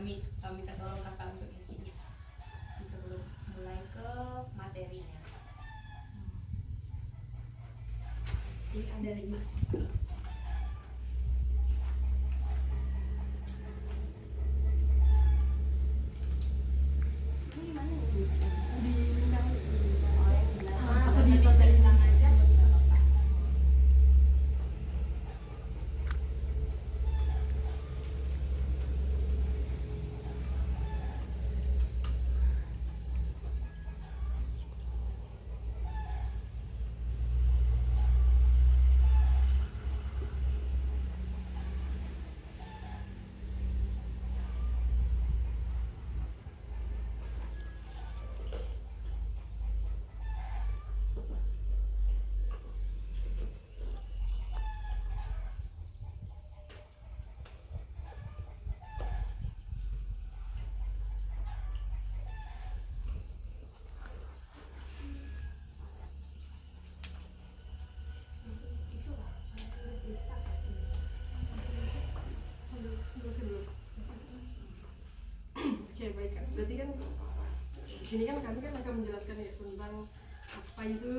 minta tolong kakak untuk isi sebelum mulai ke materinya. Ini ada 5 sih. Ini mana nih? Di lingkar atau di bilang aja nggak apa-apa. Oke, baik kan. Berarti kan di sini kan kami kan akan menjelaskan ya tentang apa itu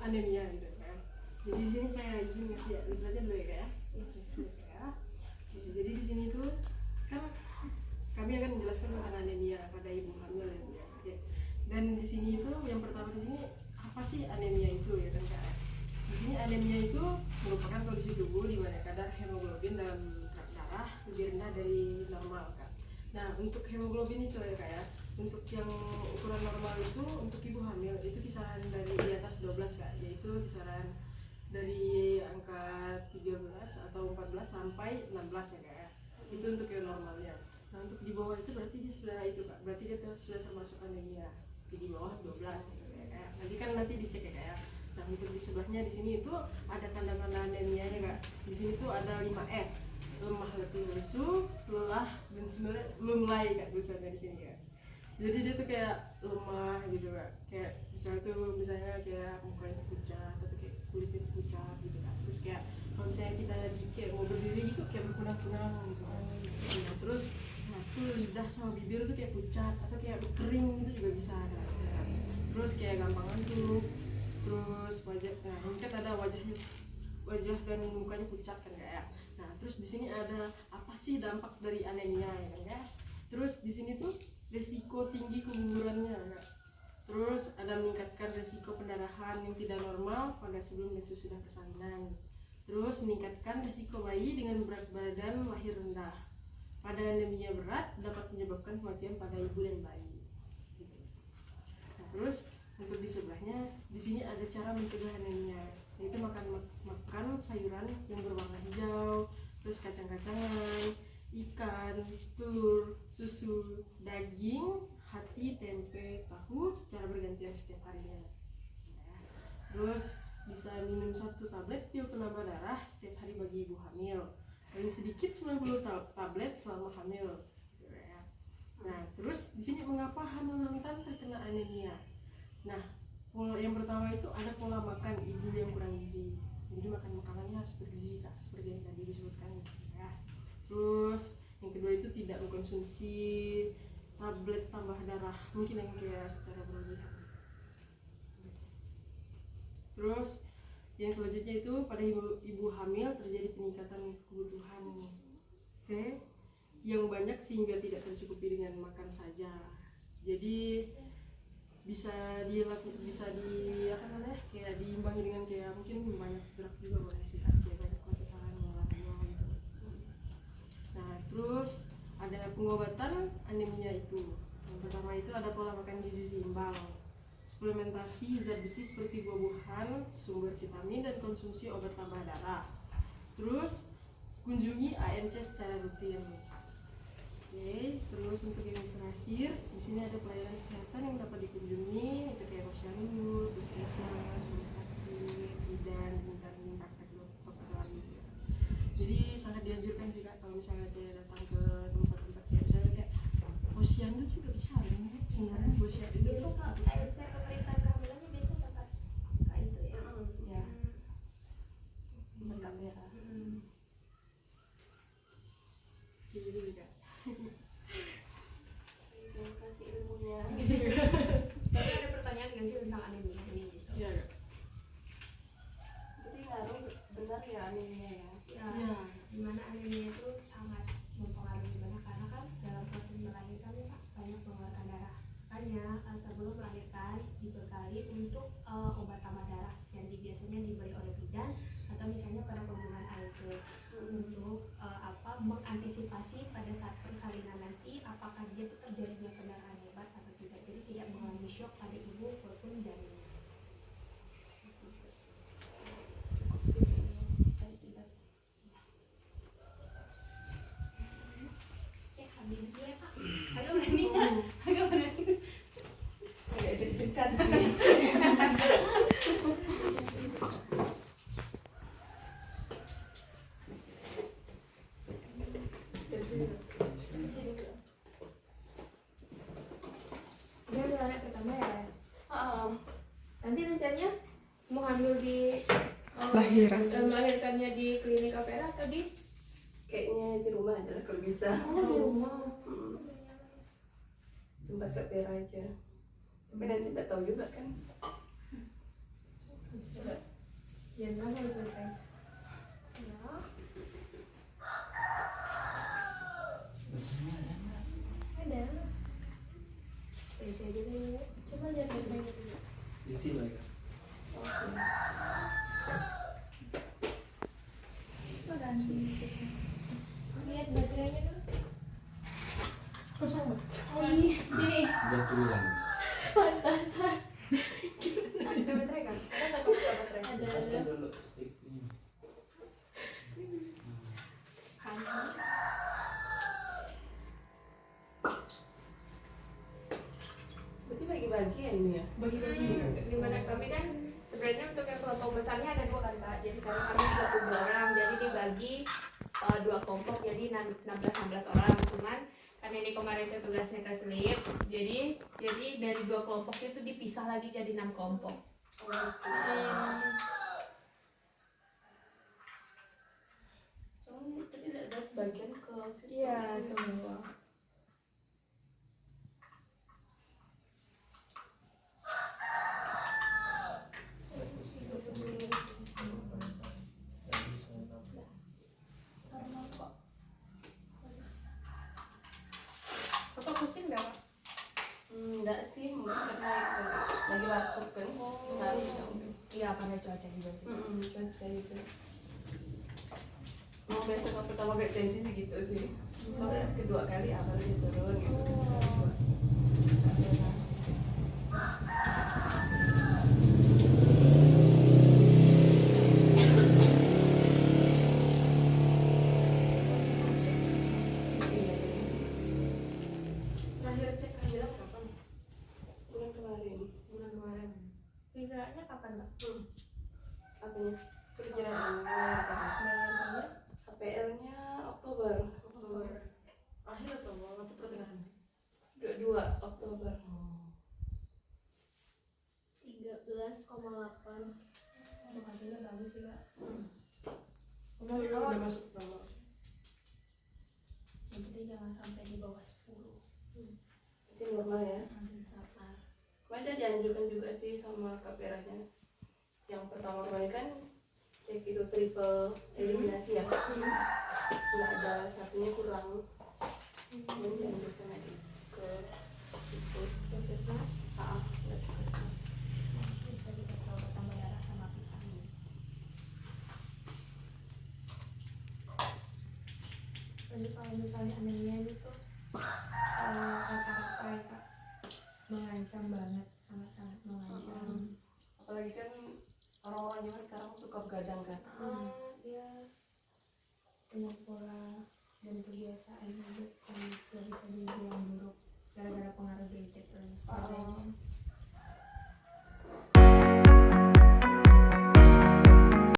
anemia gitu kan. Jadi di sini saya izin ngasih ya, lihatnya dulu ya Kak ya. Ya. Oke, jadi di sini tuh kan kami akan menjelaskan tentang anemia pada ibu hamil ya. Oke. Dan di sini itu yang pertama di sini apa sih anemia itu ya kan Kak? Di sini anemia itu merupakan kondisi tubuh di mana kadar hemoglobin dalam darah lebih rendah dari normal Kak. Nah, untuk hemoglobin itu ya Kak ya, untuk yang ukuran normal itu untuk ibu hamil itu kisaran dari di atas 12 Kak, yaitu kisaran dari angka 13 atau 14 sampai 16 ya Kak ya. Itu untuk yang normalnya. Nah, untuk di bawah itu berarti dia sudah itu Kak, berarti dia sudah termasuk anemia. Di bawah 12 ya Kak. Nanti kan dicek ya Kak ya. Nah, untuk di sebelahnya di sini itu ada tanda-tanda anemianya Kak. Di sini tuh ada 5S. Lemah, letih, lesu, lelah, dan sebenarnya lunglai Kak tulisannya di sini ya. Jadi dia tuh kayak lemah gitu Kak. Kayak misalnya kayak mukanya pucat atau kayak kulitnya pucat gitu Kak. Terus kayak kalau misalnya kita kayak mau berdiri gitu kayak berkunang-kunang gitu kan. Nah, terus tuh lidah sama bibir tuh kayak pucat atau kayak kering gitu juga bisa Kak. Terus kayak gampang ngantuk. Terus wajah, nah ini kan ada wajah dan mukanya pucat kan kayak. Nah, terus di sini ada apa sih dampak dari anemia ya kan ya? Terus di sini tuh resiko tinggi kegugurannya ya. Terus ada meningkatkan resiko pendarahan yang tidak normal pada sebelum dan sesudah persalinan. Terus meningkatkan resiko bayi dengan berat badan lahir rendah. Pada anemia berat dapat menyebabkan kematian pada ibu dan bayi. Nah, terus untuk di sebelahnya di sini ada cara mencegah anemia, yaitu makan sayuran yang berwarna hijau, terus kacang-kacangan, ikan, telur, susu, daging, hati, tempe, tahu secara bergantian setiap harinya. Terus bisa minum 1 tablet pil penambah darah setiap hari bagi ibu hamil, paling sedikit 90 tablet selama hamil. Nah, terus di sini mengapa hamil rentan terkena anemia? Nah, yang pertama itu ada pola makan ibu yang kurang gizi. Jadi makan makanannya harus bergizi Kak, seperti yang tadi disebutkan ya. Terus yang kedua itu tidak mengkonsumsi tablet tambah darah, mungkin yang kayak secara berlebihan. Terus yang selanjutnya itu pada ibu hamil terjadi peningkatan kebutuhan V yang banyak sehingga tidak tercukupi dengan makan saja. Jadi bisa kayak diimbangi dengan kayak mungkin banyak gerak juga boleh sih kayak banyak latihan olahraga gitu. Nah, terus ada pengobatan anemia itu. Yang pertama itu ada pola makan gizi seimbang, suplementasi zat besi seperti buah-buahan, sumber vitamin, dan konsumsi obat tambah darah. Terus kunjungi ANC secara rutin. Oke, terus untuk yang terakhir di sini ada pelayanan kesehatan yang dapat dikunjungi, itu kayak posyandu, puskesmas, rumah sakit, bidan, minta praktek dokter lagi. Jadi sangat dianjurkan sih Kak kalau misalnya dia datang ke tempat-tempat kayak misalnya kayak posyandu juga bisa ya, sebenarnya posyandu Biasa Kak, kayak saya pemeriksaan kehamilannya biasa Kak itu ya. Ya. Bentar ya. Gitu juga. lahiran. Melahirkannya di klinik Apera atau di? Kayaknya di rumah aja lah kalau bisa. Oh, di rumah. Tempat Kak Vera aja. Tapi nanti nggak tahu juga kan. Ya, mana harus selesai. Ada. Isi aja dulu. Coba lihat baterainya dulu. Isi baik. Lihat baterainya dulu. Kosong Mbak. Oh iya, sini. Jatuhan. Pantasan. Ada baterai kan? Ada nggak kamu baterai? Ada. Kasih dulu sticknya. Berarti bagi-bagi ya ini ya? Bagi-bagi. Dimana kami kan sebenarnya untuk yang kelompok besarnya ada 2 kan Kak. Jadi karena kami 32 orang, jadi dibagi 2 kelompok jadi 16 orang. Cuman karena ini kemarin itu tugasnya Kak Selip, jadi dari 2 kelompok itu dipisah lagi jadi 6 kelompok. Cuman tadi ada sebagian ke situ. Iya, semua. Bapak pusing nggak Pak? Enggak sih, mungkin karena lagi batuk kan. Iya, karena cuaca juga sih. Cuaca gitu. Mau besok pertama kayak tensi sih gitu sih. Kalau kedua kali apa lagi turun gitu. Terakhir cek kehamilan kapan? Bulan kemarin. Bulan kemarin. Liburannya kapan Mbak? Apanya? Perkiraan melahirkan. HPL-nya Oktober. Akhir atau awal atau pertengahan? 22 Oktober. 13,8. Untuk hasilnya bagus sih Kak. Udah masuk nama. Jadi jangan sampai di bawah 10. Itu normal ya. Normal. Kemarin udah dianjurkan juga sih sama Kak Veranya. Yang pertama kali kan cek itu triple eliminasi ya. Nggak ada satunya kurang. Kemudian dianjurkan lagi ke itu puskesmas. Ke puskesmas. Bisa dikasih obat tambah darah sama vitamin. Jadi kalau misalnya anemia itu kata apa ya Kak, mengancam banget, sangat-sangat mengancam. Apalagi kan orang-orang zaman sekarang suka begadang kan. Dia punya pola dan kebiasaan hidup yang tidak bisa dibilang buruk.